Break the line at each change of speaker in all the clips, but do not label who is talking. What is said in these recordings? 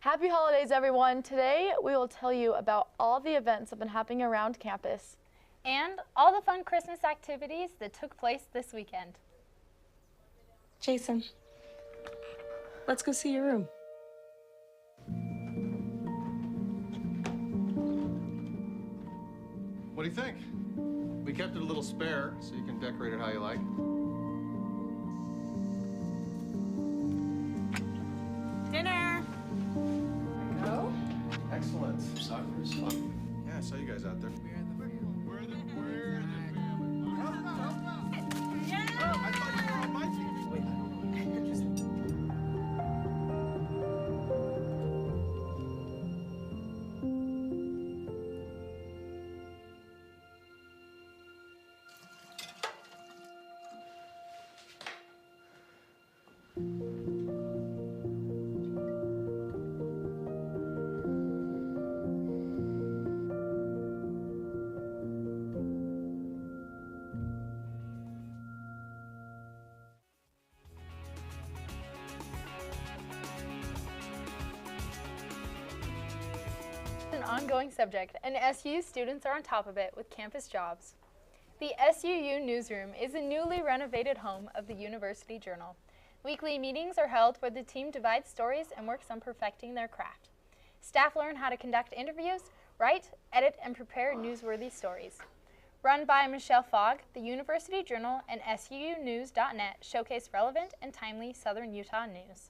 Happy holidays, everyone. Today, we will tell you about all the events that have been happening around campus.
And all the fun Christmas activities that took place this weekend.
Jason, let's go see your room.
What do you think? We kept it a little spare, so you can decorate it how you like.
Dinner!
Go. Excellent. Soccer is fun. Yeah, I saw you guys out there. We're the family. Yeah! Oh, I thought you were on my team. Wait,
An ongoing subject, and SUU students are on top of it with campus jobs. The SUU newsroom is a newly renovated home of the University Journal. Weekly meetings are held where the team divides stories and works on perfecting their craft. Staff learn how to conduct interviews, write, edit, and prepare newsworthy stories. Run by Michelle Fogg, the University Journal and SUUnews.net showcase relevant and timely Southern Utah news.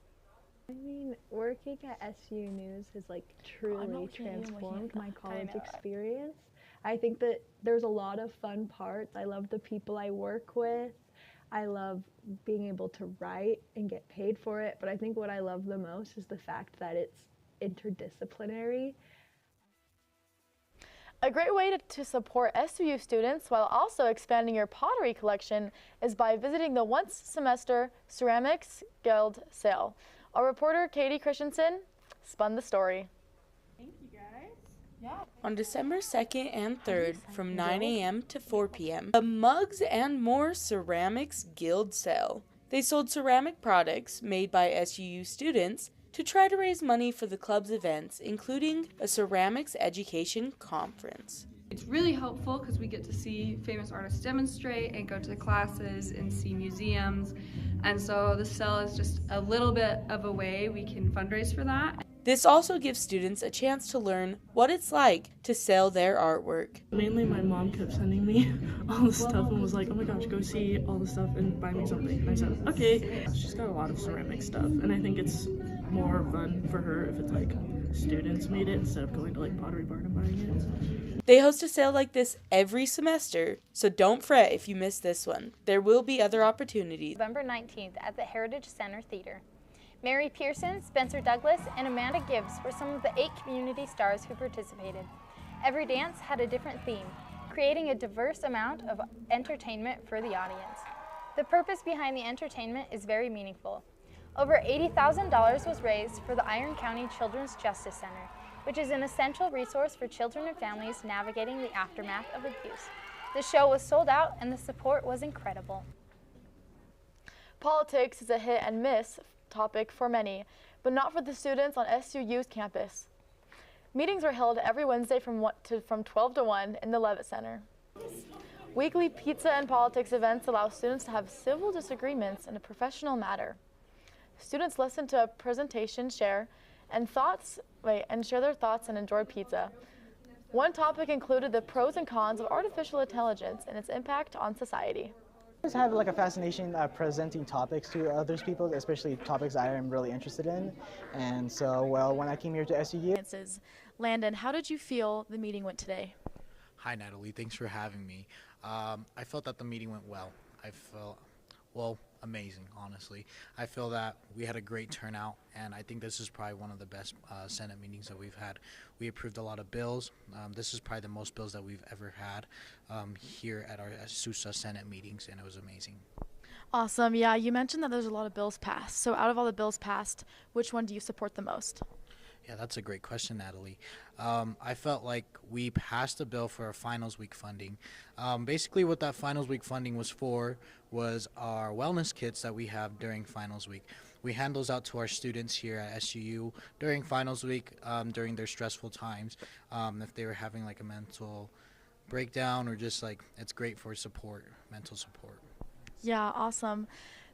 I mean, working at SU News has truly transformed my college experience. I think that there's a lot of fun parts. I love the people I work with. I love being able to write and get paid for it, but I think what I love the most is the fact that it's interdisciplinary.
A great way to support SUU students while also expanding your pottery collection is by visiting the once semester Ceramics Guild sale. Our reporter, Katie Christensen, spun the story.
Thank you, guys.
Yeah. On December 2nd and 3rd from 9 a.m. to 4 p.m., the Mugs and More Ceramics Guild sale. They sold ceramic products made by SUU students to try to raise money for the club's events, including a ceramics education conference.
It's really helpful because we get to see famous artists demonstrate and go to the classes and see museums. And so the sale is just a little bit of a way we can fundraise for that.
This also gives students a chance to learn what it's like to sell their artwork.
Mainly my mom kept sending me all the stuff and was like, oh my gosh, go see all the stuff and buy me something. And I said, okay. She's got a lot of ceramic stuff, and I think it's more fun for her if it's students made it instead of going to Pottery Barn and buying it.
They host a sale like this every semester, so don't fret if you miss this one. There will be other opportunities.
November 19th at the Heritage Center Theater. Mary Pearson, Spencer Douglas, and Amanda Gibbs were some of the 8 community stars who participated. Every dance had a different theme, creating a diverse amount of entertainment for the audience. The purpose behind the entertainment is very meaningful. Over $80,000 was raised for the Iron County Children's Justice Center, which is an essential resource for children and families navigating the aftermath of abuse. The show was sold out and the support was incredible.
Politics is a hit and miss topic for many, but not for the students on SUU's campus. Meetings are held every Wednesday from 12 to 1 in the Levitt Center. Weekly pizza and politics events allow students to have civil disagreements in a professional matter. Students listen to a presentation, share their thoughts and enjoy pizza. One topic included the pros and cons of artificial intelligence and its impact on society.
I just have a fascination presenting topics to other people, especially topics I am really interested in. And so, when I came here to SUU.
Landon, how did you feel the meeting went today?
Hi, Natalie. Thanks for having me. I felt that the meeting went well. I felt, amazing, honestly. I feel that we had a great turnout, and I think this is probably one of the best Senate meetings that we've had. We approved a lot of bills. This is probably the most bills that we've ever had here at our SUSA Senate meetings, and it was amazing.
Awesome. Yeah, you mentioned that there's a lot of bills passed. So out of all the bills passed, which one do you support the most?
Yeah, that's a great question, Natalie. I felt like we passed a bill for our finals week funding. Basically what that finals week funding was for was our wellness kits that we have during finals week. we hand those out to our students here at SUU during finals week, during their stressful times, if they were having like a mental breakdown or just like, it's great for support, mental support.
Yeah, awesome.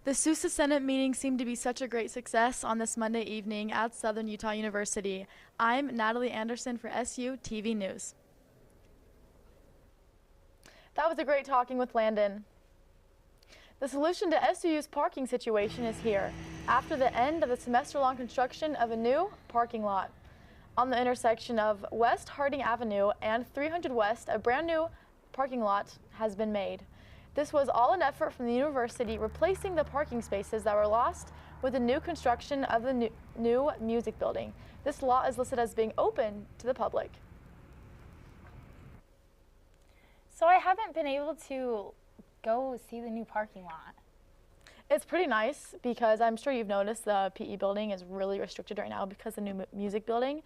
The SUSA Senate meeting seemed to be such a great success on this Monday evening at Southern Utah University. I'm Natalie Anderson for SUTV News. That was a great talking with Landon. The solution to SUU's parking situation is here after the end of the semester-long construction of a new parking lot. On the intersection of West Harding Avenue and 300 West, a brand new parking lot has been made. This was all an effort from the university replacing the parking spaces that were lost with the new construction of the new music building. This lot is listed as being open to the public.
So I haven't been able to go see the new parking lot.
It's pretty nice because I'm sure you've noticed the PE building is really restricted right now because of the new music building.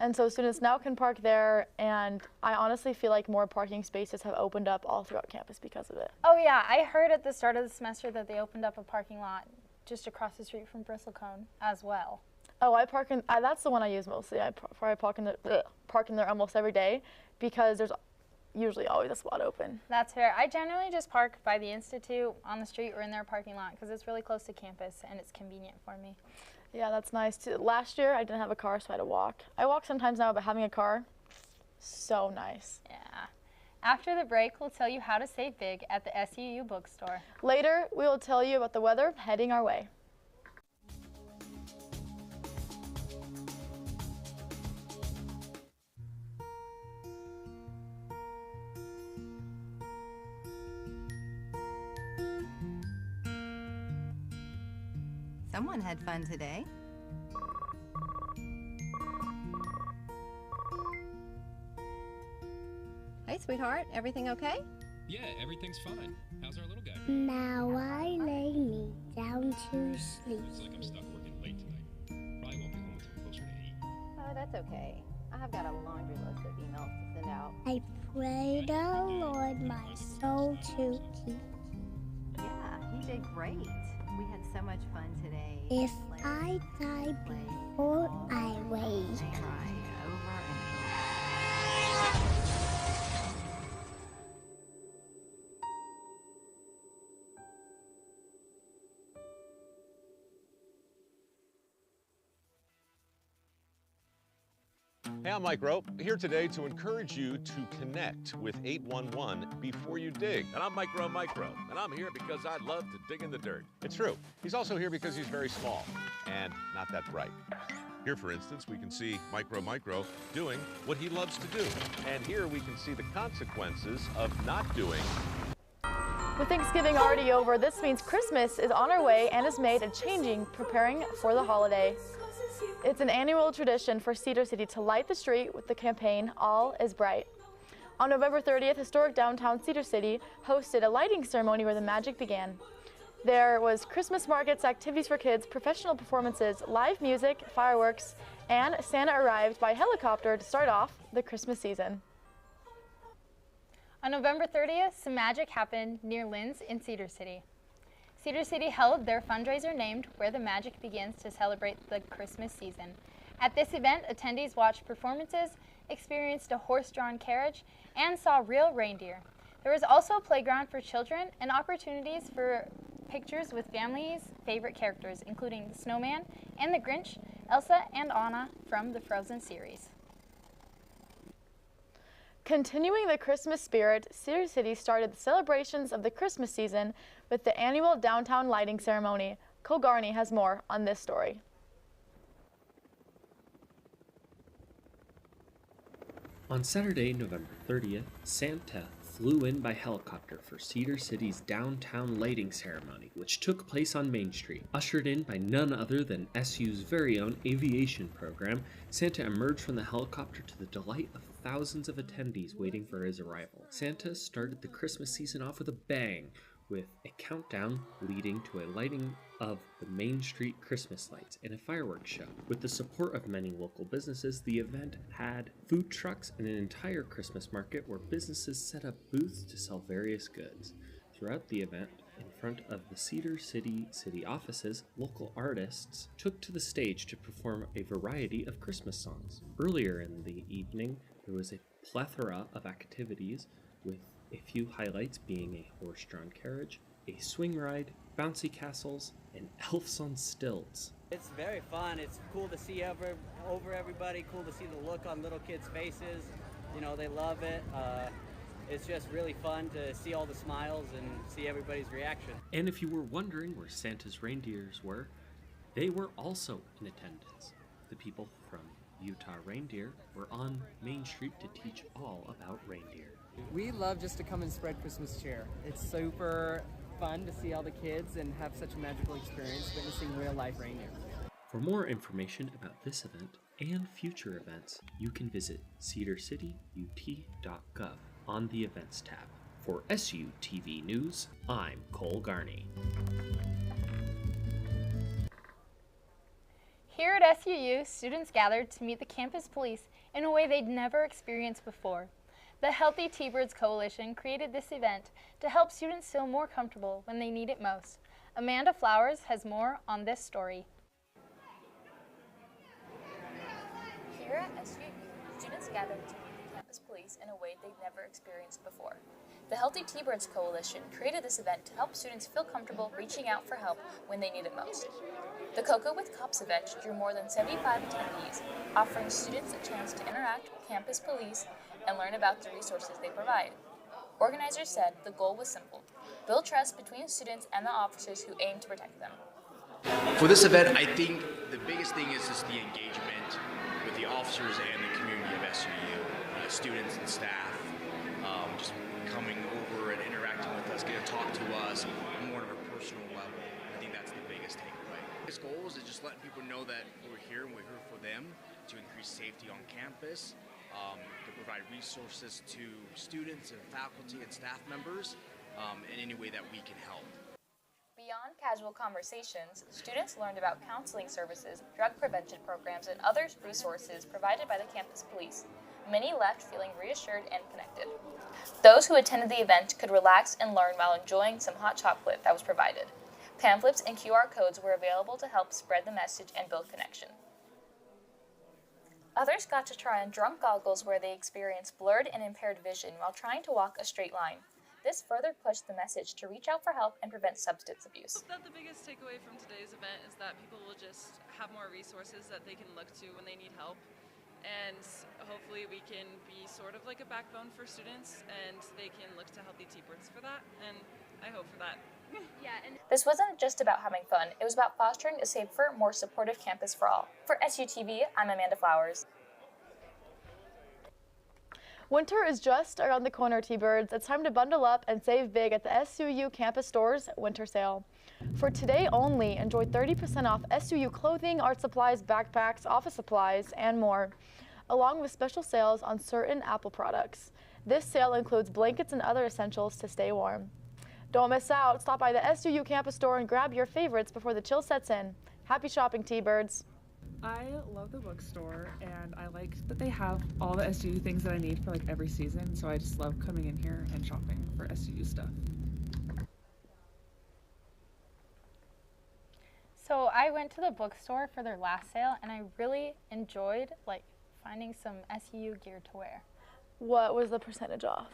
And so students now can park there, and I honestly feel like more parking spaces have opened up all throughout campus because of it.
Oh yeah, I heard at the start of the semester that they opened up a parking lot just across the street from Bristlecone as well.
Oh, that's the one I use mostly. I park in there almost every day because there's usually always a spot open.
That's fair. I generally just park by the Institute on the street or in their parking lot because it's really close to campus and it's convenient for me.
Yeah, that's nice too. Last year I didn't have a car, so I had to walk. I walk sometimes now, but having a car, so nice.
Yeah. After the break, we'll tell you how to save big at the SUU bookstore.
Later, we will tell you about the weather heading our way.
Someone had fun today. Hey, sweetheart, everything okay?
Yeah, everything's fine. How's our little guy?
Now I lay me down to sleep.
Looks like I'm stuck working late tonight. Probably won't be home until closer to 8.
Oh, that's okay. I've got a laundry list of emails to send out.
I pray the Lord my soul to keep.
Yeah, you did great. We had so much fun today.
If I die before I wake.
Try over and over.
Hey, I'm Mike Rope, here today to encourage you to connect with 811 before you dig.
And I'm Micro, and I'm here because I love to dig in the dirt.
It's true. He's also here because he's very small and not that bright. Here, for instance, we can see Micro doing what he loves to do. And here we can see the consequences of not doing.
With Thanksgiving already over, this means Christmas is on our way and is made a changing, preparing for the holiday. It's an annual tradition for Cedar City to light the street with the campaign, All is Bright. On November 30th, historic downtown Cedar City hosted a lighting ceremony where the magic began. There was Christmas markets, activities for kids, professional performances, live music, fireworks, and Santa arrived by helicopter to start off the Christmas season.
On November 30th, some magic happened near Lynn's in Cedar City. Cedar City held their fundraiser named Where the Magic Begins to celebrate the Christmas season. At this event, attendees watched performances, experienced a horse-drawn carriage, and saw real reindeer. There was also a playground for children and opportunities for pictures with families' favorite characters, including the Snowman and the Grinch, Elsa and Anna from the Frozen series.
Continuing the Christmas spirit, Cedar City started the celebrations of the Christmas season with the annual downtown lighting ceremony. Cole Garney has more on this story.
On Saturday, November 30th, Santa flew in by helicopter for Cedar City's downtown lighting ceremony, which took place on Main Street. Ushered in by none other than SU's very own aviation program, Santa emerged from the helicopter to the delight of thousands of attendees waiting for his arrival. Santa started the Christmas season off with a bang, with a countdown leading to a lighting of the Main Street Christmas lights and a fireworks show. With the support of many local businesses, the event had food trucks and an entire Christmas market where businesses set up booths to sell various goods. Throughout the event, in front of the Cedar City city offices, local artists took to the stage to perform a variety of Christmas songs. Earlier in the evening, there was a plethora of activities, with a few highlights being a horse-drawn carriage, a swing ride, bouncy castles, and elves on stilts.
It's very fun. It's cool to see over everybody, cool to see the look on little kids' faces. You know, they love it. It's just really fun to see all the smiles and see everybody's reaction.
And if you were wondering where Santa's reindeers were, they were also in attendance. The people from Utah Reindeer were on Main Street to teach all about reindeer.
We love just to come and spread Christmas cheer. It's super fun to see all the kids and have such a magical experience witnessing real life reindeer.
For more information about this event and future events, you can visit cedarcityut.gov on the Events tab. For SUTV News, I'm Cole Garney.
Here at SUU, students gathered to meet the campus police in a way they'd never experienced before. The Healthy T-Birds Coalition created this event to help students feel more comfortable when they need it most. Amanda Flowers has more on this story.
Here at SUU, students gathered to meet the campus police in a way they've never experienced before. The Healthy T-Birds Coalition created this event to help students feel comfortable reaching out for help when they need it most. The Cocoa with Cops event drew more than 75 attendees, offering students a chance to interact with campus police and learn about the resources they provide. Organizers said the goal was simple: build trust between students and the officers who aim to protect them.
For this event, I think the biggest thing is just the engagement with the officers and the community of SUU, students and staff, just coming over and interacting with us, getting to talk to us on more of a personal level. I think that's the biggest takeaway. His goal is to just let people know that we're here and we're here for them, to increase safety on campus, to provide resources to students and faculty and staff members in any way that we can help.
Beyond casual conversations, students learned about counseling services, drug prevention programs, and other resources provided by the campus police. Many left feeling reassured and connected. Those who attended the event could relax and learn while enjoying some hot chocolate that was provided. Pamphlets and QR codes were available to help spread the message and build connection. Others got to try on drunk goggles where they experienced blurred and impaired vision while trying to walk a straight line. This further pushed the message to reach out for help and prevent substance abuse.
I hope that the biggest takeaway from today's event is that people will just have more resources that they can look to when they need help. And hopefully we can be sort of like a backbone for students, and they can look to Healthy T-Birds for that, and I hope for that.
This wasn't just about having fun, it was about fostering a safer, more supportive campus for all. For SUTV, I'm Amanda Flowers.
Winter is just around the corner, T-Birds. It's time to bundle up and save big at the SUU campus stores winter sale. For today only, enjoy 30% off SUU clothing, art supplies, backpacks, office supplies, and more, along with special sales on certain Apple products. This sale includes blankets and other essentials to stay warm. Don't miss out. Stop by the SUU campus store and grab your favorites before the chill sets in. Happy shopping, T-Birds.
I love the bookstore, and I like that they have all the SUU things that I need for like every season, so I just love coming in here and shopping for SUU stuff.
So I went to the bookstore for their last sale, and I really enjoyed finding some SUU gear to wear.
What was the percentage off?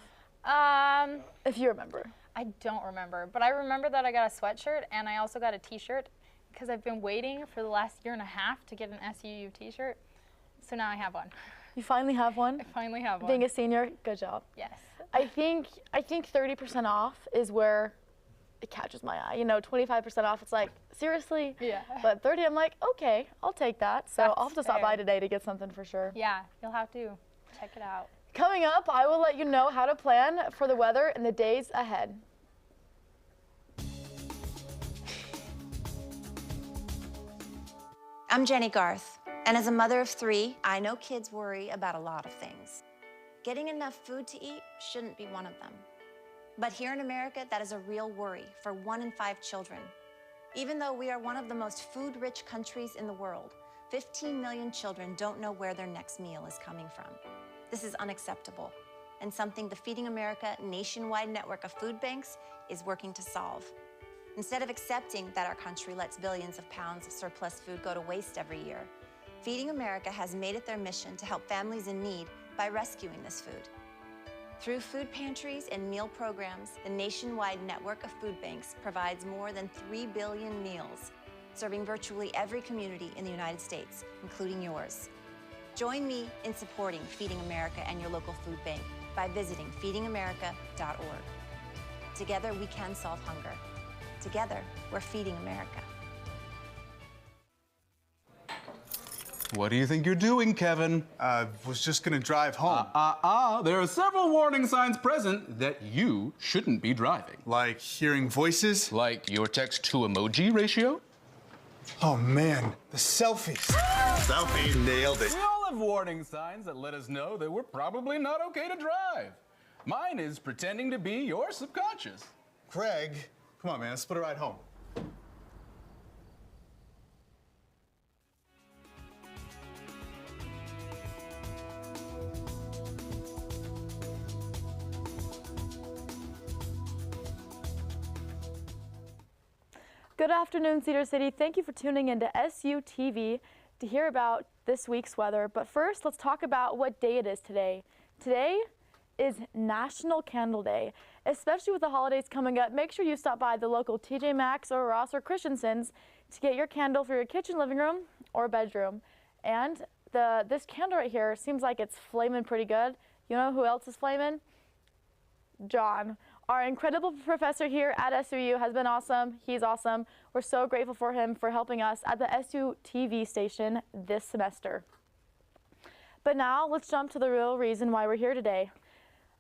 If you remember.
I don't remember, but I remember that I got a sweatshirt and I also got a t-shirt because I've been waiting for the last year and a half to get an SUU t-shirt. So now I have one.
You finally have one?
I finally have one.
Being a senior, good job.
Yes.
I think 30% off is where it catches my eye. You know, 25% off, it's like, seriously?
Yeah.
But 30, I'm like, okay, I'll take that. So
That's
I'll have to stop by today to get something for sure.
Yeah, you'll have to check it out.
Coming up, I will let you know how to plan for the weather in the days ahead.
I'm Jenny Garth, and as a mother of 3, I know kids worry about a lot of things. Getting enough food to eat shouldn't be one of them. But here in America, that is a real worry for 1 in 5 children. Even though we are one of the most food-rich countries in the world, 15 million children don't know where their next meal is coming from. This is unacceptable. and something the Feeding America nationwide network of food banks is working to solve. Instead of accepting that our country lets billions of pounds of surplus food go to waste every year, Feeding America has made it their mission to help families in need by rescuing this food. Through food pantries and meal programs, the nationwide network of food banks provides more than 3 billion meals, serving virtually every community in the United States, including yours. Join me in supporting Feeding America and your local food bank by visiting feedingamerica.org. Together, we can solve hunger. Together, we're feeding America.
What do you think you're doing, Kevin?
Was just gonna drive home.
There are several warning signs present that you shouldn't be driving.
Like hearing voices?
Like your text-to-emoji ratio?
Oh man, the selfies. Selfie, nailed it.
We all have warning signs that let us know that we're probably not okay to drive. Mine is pretending to be your subconscious.
Craig, come on man, let's split a ride home.
Good afternoon, Cedar City. Thank you for tuning in to SUTV to hear about this week's weather. But first, let's talk about what day it is today. Today is National Candle Day. Especially with the holidays coming up, make sure you stop by the local TJ Maxx or Ross or Christensen's to get your candle for your kitchen, living room, or bedroom. And this candle right here seems like it's flaming pretty good. You know who else is flaming? John. Our incredible professor here at SUU has been awesome. He's awesome. We're so grateful for him for helping us at the SUTV station this semester. But now let's jump to the real reason why we're here today.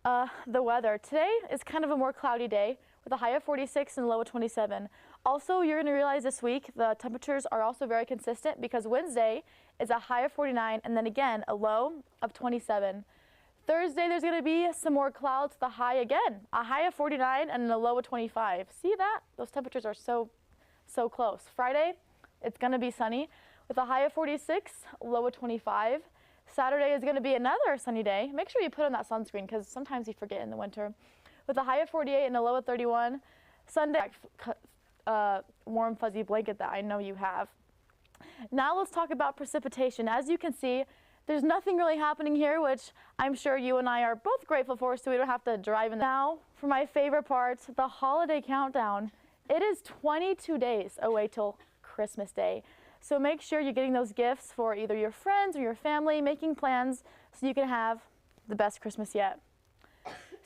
The weather. Today is kind of a more cloudy day with a high of 46 and a low of 27. Also, you're going to realize this week the temperatures are also very consistent because Wednesday is a high of 49 and then again a low of 27. Thursday, there's going to be some more clouds, the high again, a high of 49 and a low of 25. See that? Those temperatures are so close. Friday, it's going to be sunny with a high of 46, low of 25. Saturday is going to be another sunny day. Make sure you put on that sunscreen because sometimes you forget in the winter. With a high of 48 and a low of 31. Sunday, warm fuzzy blanket that I know you have. Now let's talk about precipitation. As you can see, there's nothing really happening here, which I'm sure you and I are both grateful for, so we don't have to drive in. Now, for my favorite part, the holiday countdown. It is 22 days away till Christmas Day. So make sure you're getting those gifts for either your friends or your family, making plans so you can have the best Christmas yet.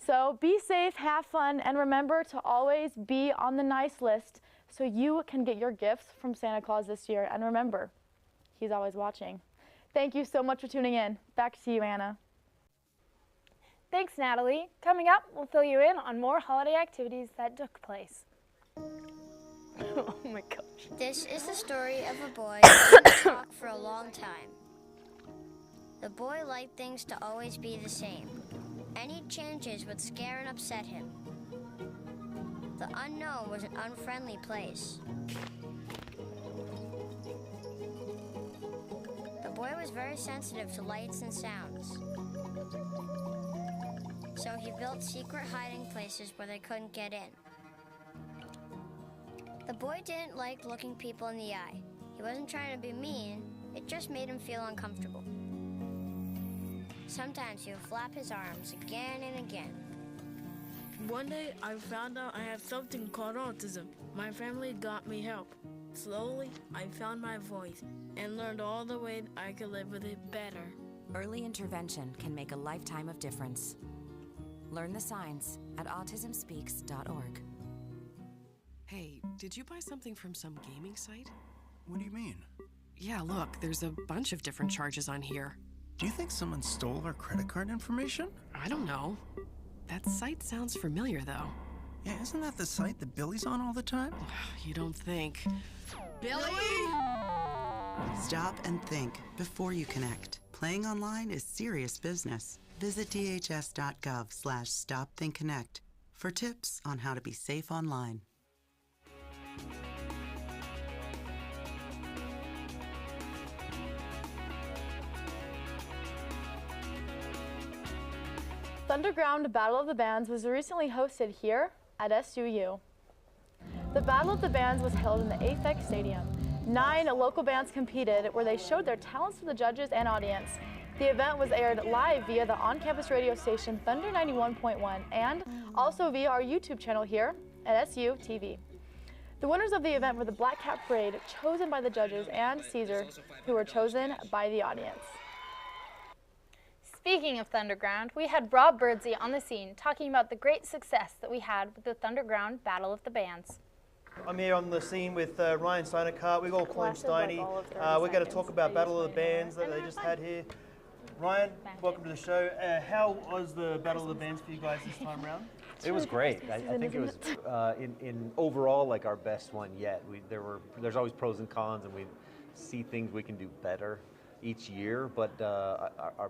So be safe, have fun, and remember to always be on the nice list so you can get your gifts from Santa Claus this year. And remember, he's always watching. Thank you so much for tuning in. Back to you, Anna.
Thanks, Natalie. Coming up, we'll fill you in on more holiday activities that took place. Oh my gosh.
This is the story of a boy who didn't talk for a long time. The boy liked things to always be the same. Any changes would scare and upset him. The unknown was an unfriendly place. The boy was very sensitive to lights and sounds. So he built secret hiding places where they couldn't get in. The boy didn't like looking people in the eye. He wasn't trying to be mean, it just made him feel uncomfortable. Sometimes he would flap his arms again and again.
One day, I found out I have something called autism. My family got me help. Slowly, I found my voice and learned all the ways I could live with it better.
Early intervention can make a lifetime of difference. Learn the signs at autismspeaks.org.
Hey, did you buy something from some gaming site?
What do you mean?
Yeah, look, there's a bunch of different charges on here.
Do you think someone stole our credit card information?
I don't know. That site sounds familiar, though.
Yeah, isn't that the site that Billy's on all the time?
You don't think.
Billy! Stop and think before you connect. Playing online is serious business. Visit dhs.gov/stopthinkconnect for tips on how to be safe online.
Thunderground Battle of the Bands was recently hosted here at SUU. The Battle of the Bands was held in the AFEC Stadium. 9 local bands competed where they showed their talents to the judges and audience. The event was aired live via the on-campus radio station Thunder 91.1 and also via our YouTube channel here at SUTV. The winners of the event were the Black Cat Parade, chosen by the judges, and Caesar, who were chosen by the audience.
Speaking of Thunderground, we had Rob Birdsey on the scene talking about the great success that we had with the Thunderground Battle of the Bands.
I'm here on the scene with Ryan Steinercart. We all call him Steiny. We're going to talk about Battle of the Bands that they just had here. Ryan, welcome to the show. How was the Battle of the Bands for you guys this time around?
It was great. I think it was in overall like our best one yet. There's always pros and cons, and we see things we can do better each year. But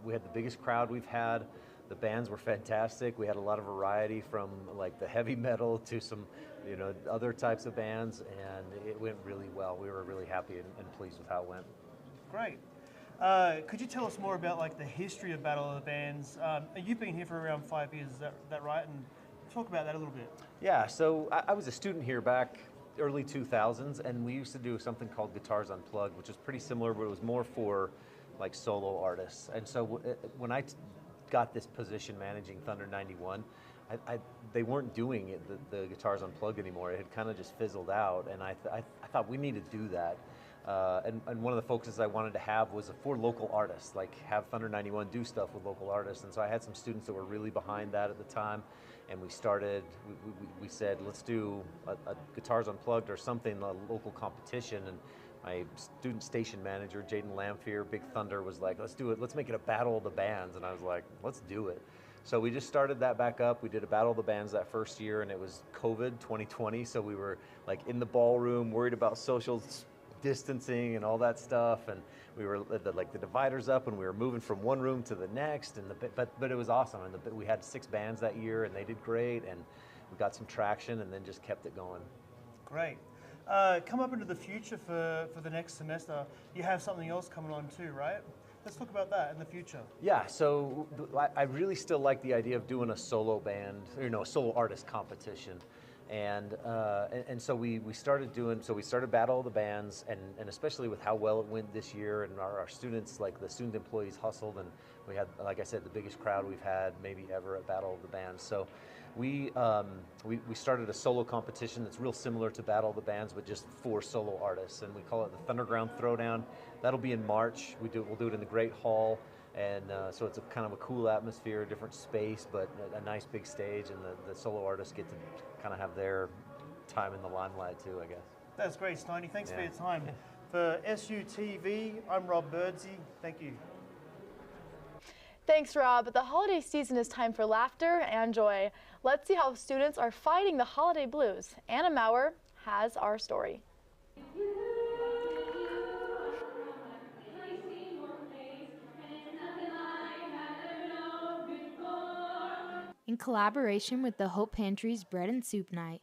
we had the biggest crowd we've had. The bands were fantastic. We had a lot of variety from like the heavy metal to some, other types of bands, and it went really well. We were really happy and pleased with how it went.
Great. Could you tell us more about like the history of Battle of the Bands? You've been here for around 5 years, is that right? And talk about that a little bit.
Yeah, so I was a student here back early 2000s, and we used to do something called Guitars Unplugged, which was pretty similar, but it was more for like solo artists. And so when I got this position managing Thunder 91, they weren't doing it, the Guitars Unplugged anymore. It had kind of just fizzled out, and I thought we need to do that. And one of the focuses I wanted to have was for local artists, like have Thunder 91 do stuff with local artists. And so I had some students that were really behind that at the time, and we said, let's do a Guitars Unplugged or something, a local competition. And my student station manager, Jaden Lamphere, Big Thunder, was like, let's do it, let's make it a Battle of the Bands. And I was like, let's do it. So we just started that back up. We did a Battle of the Bands that first year, and it was COVID 2020, so we were like in the ballroom, worried about social distancing and all that stuff, and we were like the dividers up, and we were moving from one room to the next, and but it was awesome. And we had 6 bands that year, and they did great, and we got some traction, and then just kept it going.
Great. Come up into the future for the next semester. You have something else coming on too, right? Let's talk about that in the future.
Yeah, so I really still like the idea of doing a solo band, a solo artist competition. And so we started Battle of the Bands, and especially with how well it went this year, and our students, like the student employees, hustled, and we had, like I said, the biggest crowd we've had maybe ever at Battle of the Bands. So we started a solo competition that's real similar to Battle of the Bands, but just for solo artists, and we call it the Thunderground Throwdown. That'll be in March. We'll do it in the Great Hall. And so it's a kind of a cool atmosphere, a different space, but a nice big stage, and the solo artists get to kind of have their time in the limelight too, I guess.
That's great, Steiny. Thanks for your time. For SUTV, I'm Rob Birdsey. Thank you.
Thanks, Rob. The holiday season is time for laughter and joy. Let's see how students are fighting the holiday blues. Anna Maurer has our story.
In collaboration with the Hope Pantry's Bread and Soup Night,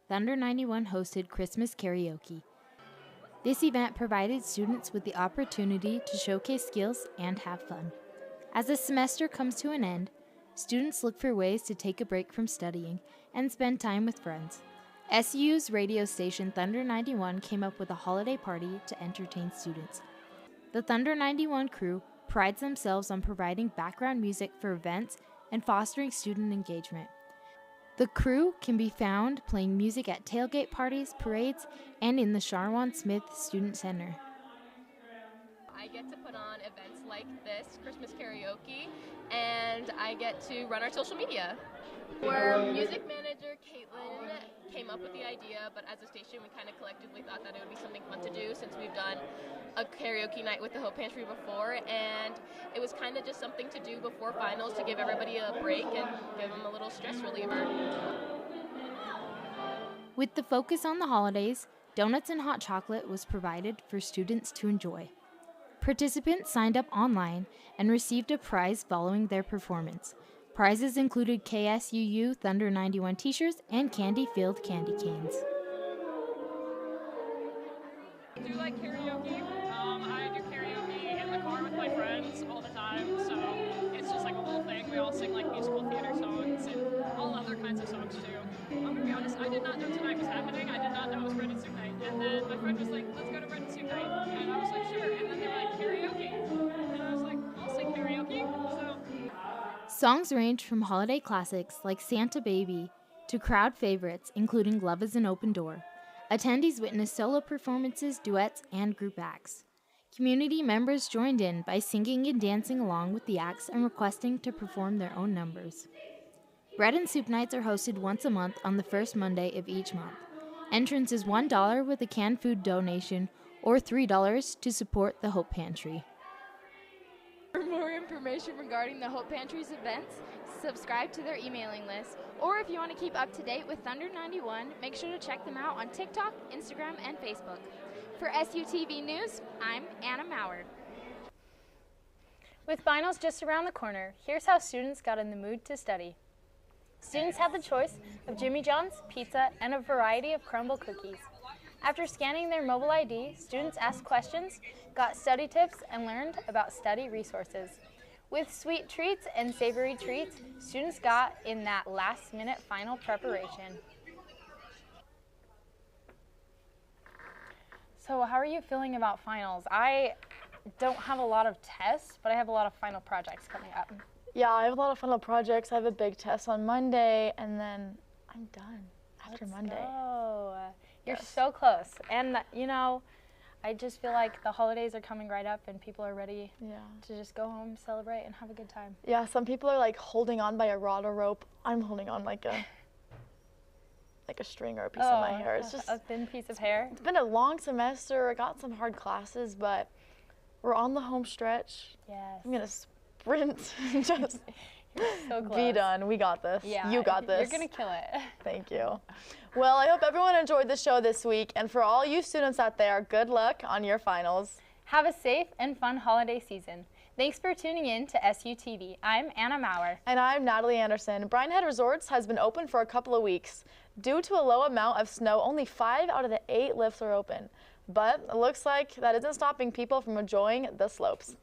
Thunder 91 hosted Christmas karaoke. This event provided students with the opportunity to showcase skills and have fun. As the semester comes to an end, students look for ways to take a break from studying and spend time with friends. SU's radio station Thunder 91 came up with a holiday party to entertain students. The Thunder 91 crew prides themselves on providing background music for events and fostering student engagement. The crew can be found playing music at tailgate parties, parades, and in the Sharwan Smith Student Center.
I get to put on events like this, Christmas karaoke, and I get to run our social media. Our music manager, Caitlin, came up with the idea, but as a station, we kind of collectively thought that it would be something fun to do since we've done a karaoke night with the Hope Pantry before, and it was kind of just something to do before finals to give everybody a break and give them a little stress reliever.
With the focus on the holidays, donuts and hot chocolate was provided for students to enjoy. Participants signed up online and received a prize following their performance. Prizes included KSUU Thunder 91 t-shirts and candy-filled candy canes.
I do like karaoke. I do karaoke in the car with my friends all the time, so it's just like a whole thing. we all sing like musical theater songs and all other kinds of songs too. I'm gonna be honest, I did not know tonight was happening. I did not know it was Bread and Soup Night. And then my friend was like, let's go to Bread and Soup Night. And I was like, sure. And then they were like, karaoke. And I was like, I'll sing karaoke. So.
Songs range from holiday classics like Santa Baby to crowd favorites, including Love is an Open Door. Attendees witnessed solo performances, duets, and group acts. Community members joined in by singing and dancing along with the acts and requesting to perform their own numbers. Bread and Soup Nights are hosted once a month on the first Monday of each month. Entrance is $1 with a canned food donation or $3 to support the Hope Pantry.
For more information regarding the Hope Pantry's events, subscribe to their emailing list, or if you want to keep up to date with Thunder 91, make sure to check them out on TikTok, Instagram, and Facebook. For SUTV News, I'm Anna Maurer.
With finals just around the corner, here's how students got in the mood to study. Students had the choice of Jimmy John's, pizza, and a variety of crumble cookies. After scanning their mobile ID, students asked questions, got study tips, and learned about study resources. With sweet treats and savory treats, students got in that last-minute final preparation. So how are you feeling about finals? I don't have a lot of tests, but I have a lot of final projects coming up.
Yeah, I have a lot of final projects. I have a big test on Monday, and then I'm done after Monday.
Oh, you're so close. And, you know, I just feel like the holidays are coming right up and people are ready to just go home, celebrate, and have a good time.
Yeah, some people are like holding on by a rod or rope. I'm holding on like a string or a piece of my hair. It's just
a thin piece of hair.
It's been a long semester. I got some hard classes, but we're on the home stretch.
Yes.
I'm gonna sprint and just
so close.
Be done. We got this.
Yeah,
you got this.
You're gonna kill it.
Thank you. Well, I hope everyone enjoyed the show this week, and for all you students out there, good luck on your finals.
Have a safe and fun holiday season. Thanks for tuning in to SUTV. I'm Anna Maurer.
And I'm Natalie Anderson. Bryan Head Resorts has been open for a couple of weeks. Due to a low amount of snow, only 5 out of the 8 lifts are open. But it looks like that isn't stopping people from enjoying the slopes.